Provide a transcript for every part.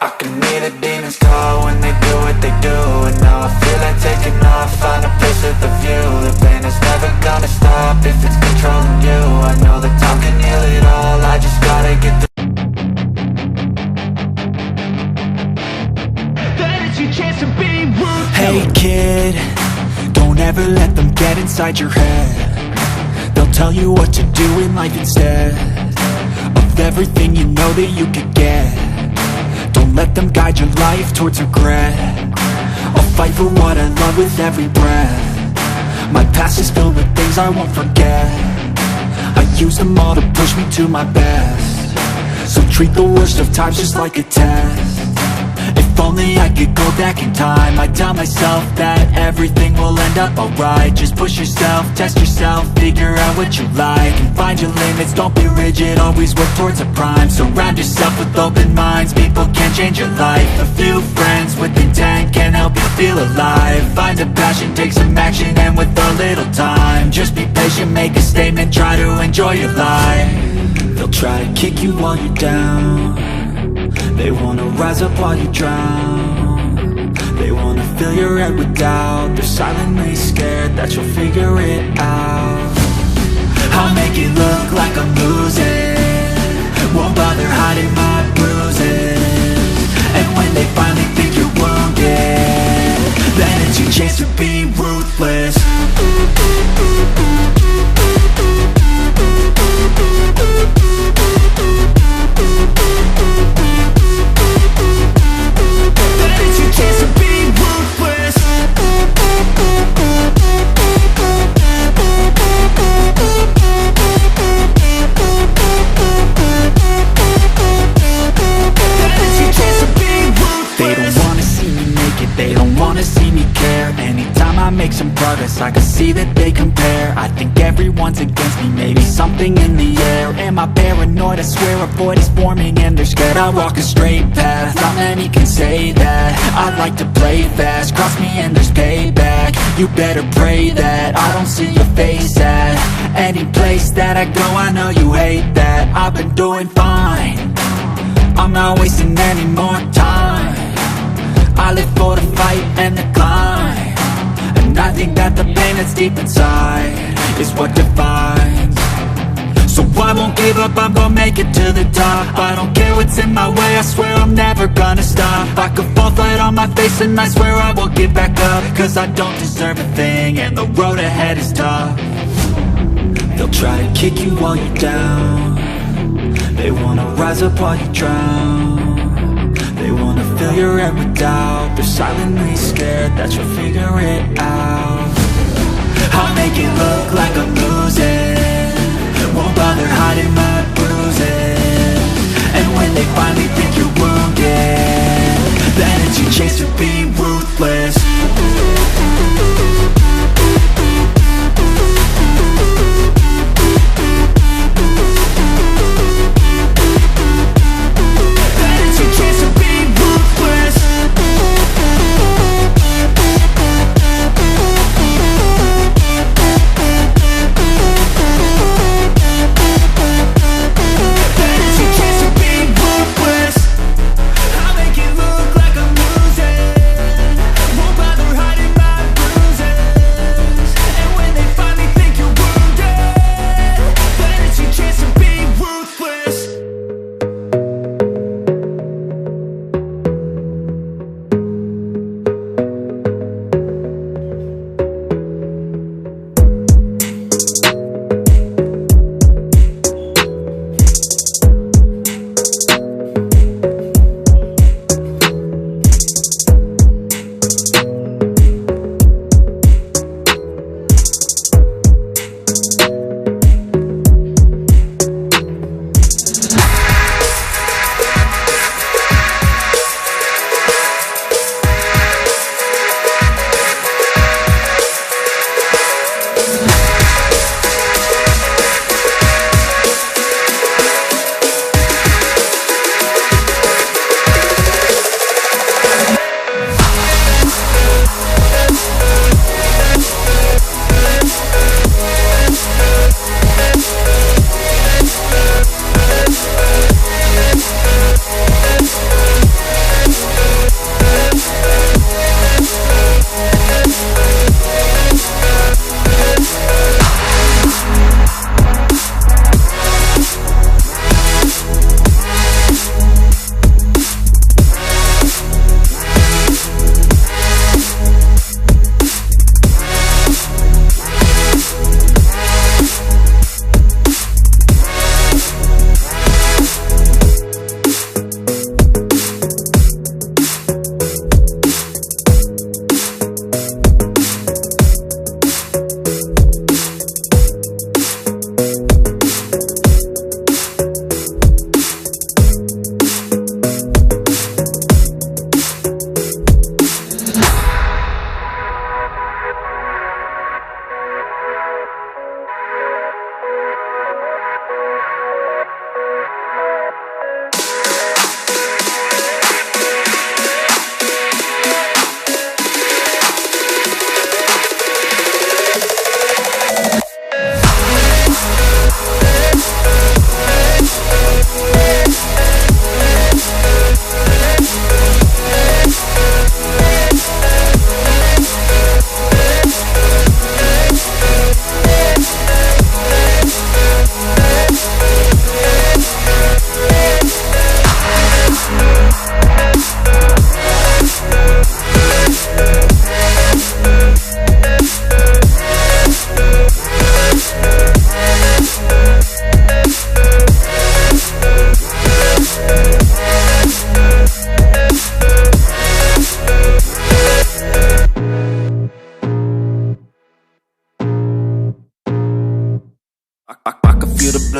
I can hear the demons call when they do what they do. And now I feel like taking off, find a place with a view. The pain is never gonna stop if it's controlling you. I know that time can heal it all, I just gotta get through. That is your chance to be ruthless. Hey kid, don't ever let them get inside your head. They'll tell you what to do in life instead of everything you know that you could get. Don't let them guide your life towards regret. I'll fight for what I love with every breath. My past is filled with things I won't forget. I use them all to push me to my best. So treat the worst of times just like a test. If only I could go back in time, I'd tell myself that everything will end up alright. Just push yourself, test yourself, figure out what you like, and find your limits, don't be rigid, always work towards a prime. Surround yourself with open minds, people can change your life. A few friends with intent can help you feel alive. Find a passion, take some action, and with a little time, just be patient, make a statement, try to enjoy your life. They'll try to kick you while you're down. They wanna rise up while you drown. They wanna fill your head with doubt. They're silently scared that you'll figure it out. I'll make it look like I'm losing, won't bother hiding my bruises. And when they finally think you're wounded, then it's your chance to be ruthless. Make some progress, I can see that they compare. I think everyone's against me, maybe something in the air. Am I paranoid? I swear a void is forming and they're scared. I walk a straight path, not many can say that. I like to play fast, cross me and there's payback. You better pray that I don't see your face at any place that I go. I know you hate that. I've been doing fine, I'm not wasting any more time. I live for the fight and the climb. I think that the pain that's deep inside is what defines. So I won't give up, I'm gonna make it to the top. I don't care what's in my way, I swear I'm never gonna stop. I could fall flat on my face and I swear I won't give back up. Cause I don't deserve a thing and the road ahead is tough. They'll try to kick you while you're down. They wanna rise up while you drown. They wanna fill your head with doubt. They're silently scared that you'll figure it out. I'll make it look like I'm losing, won't bother hiding my bruises. And when they finally think you're wounded, then it's your chance to be ruthless.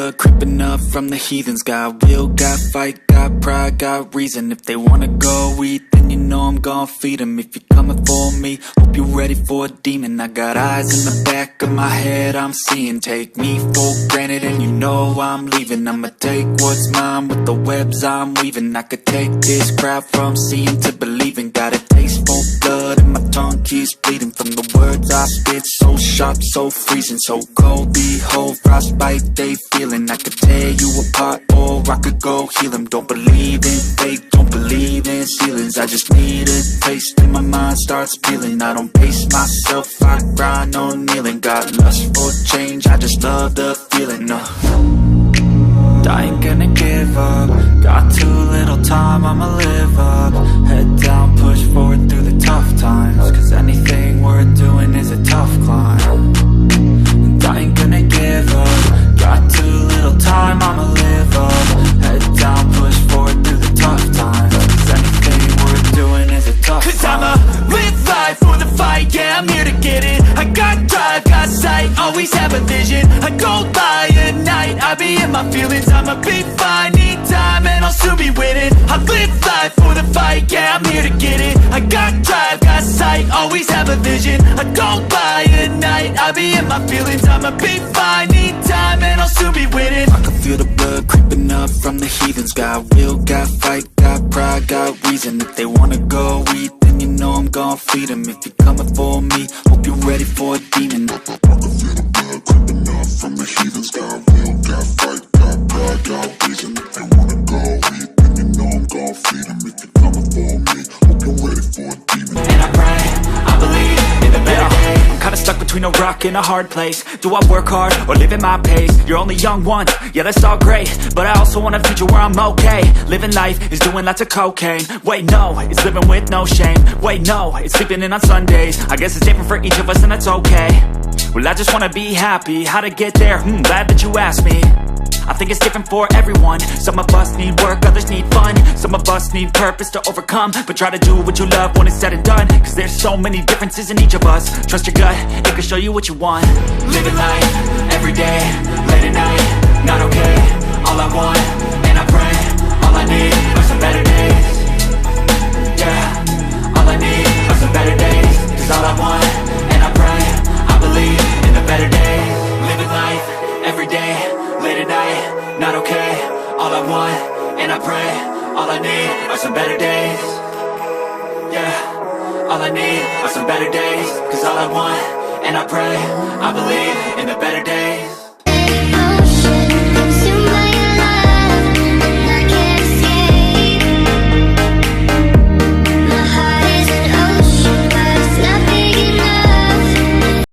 blood creeping up from the heathens. Got will, got fight, got pride, got reason. If they wanna go eat, then you know I'm gon' feed them. If you're coming for me, hope you're ready for a demon. I got eyes in the back of my head, I'm seeing. Take me for granted and you know I'm leaving. I'ma take what's mine with the webs I'm weaving. I could take this crowd from seeing to believing. Got a taste for blood and my tongue keeps bleeding from the words I spit. So sharp, so freezing, so cold. Behold, frostbite they feeling. I could tear you apart or I could go heal them. Don't believe in fate, don't believe in ceilings. I just need a taste and my mind starts peeling. I don't pace myself, I grind on kneeling. Got lust for change, I just love the feeling. I ain't gonna give up. Got too little time, I'ma live up. Head down, push forward through the tough times. Cause anything worth doing is a tough climb. And I ain't gonna give up. Got too little time, I'ma live up. Head down, push forward through the tough times. Cause anything worth doing is a tough climb. Cause I'ma live life for the fight, yeah, I'm here to get it. I got drive, got sight, always have a vision. I go by at night, I be in my feelings. I'ma be fine, need time, and I'll soon be winning. I live life for the fight, yeah, I'm here to get it. I got drive, got sight, always have a vision. I go by at night, I be in my feelings. I'ma be fine, need time, and I'll soon be winning. I can feel the blood creeping up from the heathens. Got will, got fight, got pride, got reason. If they wanna go eat, then you know I'm gon' feed them. If you're coming for me, hope you're ready for a demon. I can feel the blood creeping up from the heathens. Got will, got fight, got pride, got reason. If they wanna go eat, then you know I'm gon' feed them. If you're coming for me, hope you're ready for a demon. And I pray, I believe in the better day. I'm kinda stuck between a rock and a hard place. Do I work hard or live at my pace? You're only young one, yeah, that's all great, but I also want a future where I'm okay. Living life is doing lots of cocaine. Wait, no, it's living with no shame. Wait, no, it's sleeping in on Sundays. I guess it's different for each of us and that's okay. Well, I just wanna be happy. How to get there? Glad that you asked me. I think it's different for everyone. Some of us need work, others need fun. Some of us need purpose to overcome. But try to do what you love when it's said and done. Cause there's so many differences in each of us. Trust your gut, it can show you what you want. Living life, everyday, late at night, not okay. All I want, and I pray, all I need are some better days. Yeah, all I need are some better days. Cause all I want, and I pray, I believe in the better days. Living life, everyday, late at night, not okay. All I want, and I pray, all I need are some better days. Yeah, all I need are some better days. Cause all I want, and I pray, I believe in the better days.